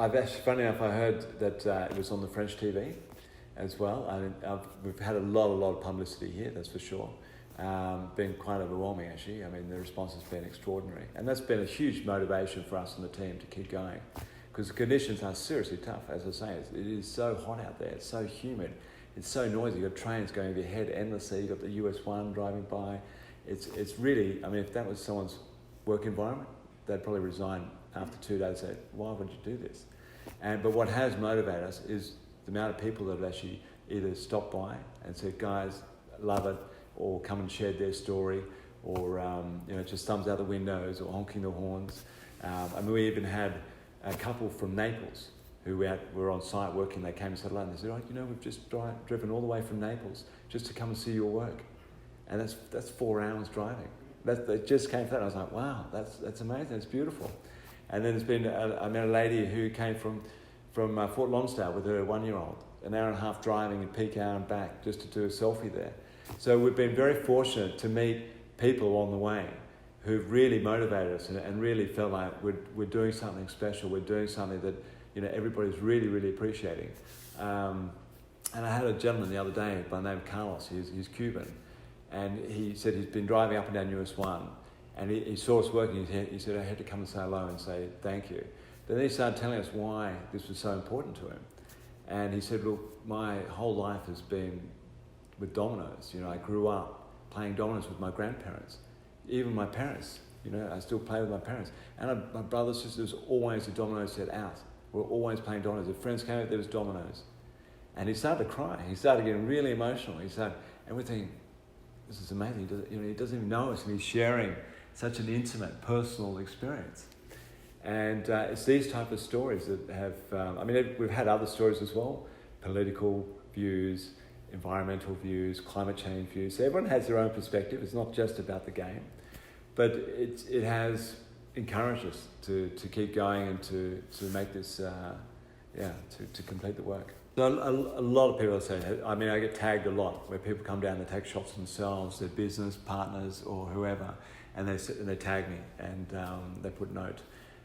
I've actually, funny enough, I heard that it was on the French TV as well. We've had a lot of publicity here, that's for sure. Been quite overwhelming, actually. I mean, the response has been extraordinary. And that's been a huge motivation for us and the team to keep going. Because the conditions are seriously tough, as I say. It is so hot out there, it's so humid, it's so noisy. You've got trains going over your head endlessly, you've got the US-1 driving by. It's really, I mean, if that was someone's work environment, they'd probably resign after 2 days and say, why would you do this? But what has motivated us is the amount of people that have actually either stopped by and said, guys, love it, or come and shared their story, or just thumbs out the windows or honking the horns. I mean, we even had a couple from Naples who were on site working. They came and said hello, and they said, we've just driven all the way from Naples just to come and see your work. And that's 4 hours driving. They just came for that. And I was like, wow, that's amazing, it's beautiful. And then there's been, I met a lady who came from Fort Lonsdale with her 1-year-old, an hour and a half driving in peak hour and back just to do a selfie there. So we've been very fortunate to meet people along the way who've really motivated us and really felt like we're doing something special. We're doing something that everybody's really, really appreciating. And I had a gentleman the other day by the name of Carlos. He's Cuban, and he said he's been driving up and down US-1, and he saw us working. He said, I had to come and say hello and say thank you. Then he started telling us why this was so important to him. And he said, look, my whole life has been with dominoes. I grew up playing dominoes with my grandparents. Even my parents, I still play with my parents. And my brothers, sisters, always a domino set out. We're always playing dominoes. If friends came out, there was dominoes. And he started to cry. He started getting really emotional. And we're thinking, this is amazing. He doesn't even know us, and he's sharing such an intimate, personal experience. And it's these type of stories that have, we've had other stories as well, political views, environmental views, climate change views. So everyone has their own perspective. It's not just about the game. But it has encouraged us to keep going and to make this, to complete the work. So a lot of people say, I get tagged a lot where people come down, they take shots themselves, their business partners or whoever, and they tag me and they put note.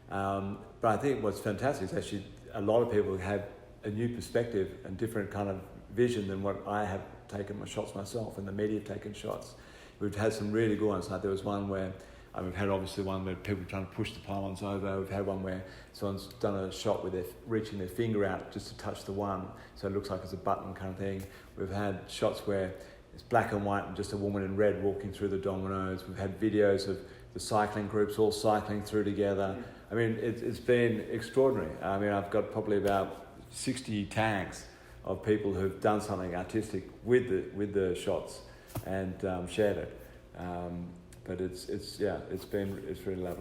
But I think what's fantastic is actually a lot of people have a new perspective and different kind of vision than what I have taken my shots myself, and the media have taken shots. We've had some really good ones. Like there was one where we've had obviously one where people are trying to push the pylons over. We've had one where someone's done a shot with reaching their finger out just to touch the one, so it looks like it's a button kind of thing. We've had shots where it's black and white and just a woman in red walking through the dominoes. We've had videos of the cycling groups all cycling through together. I mean, it's been extraordinary. I mean, I've got probably about 60 tags of people who've done something artistic with the shots and shared it. But it's really lovely.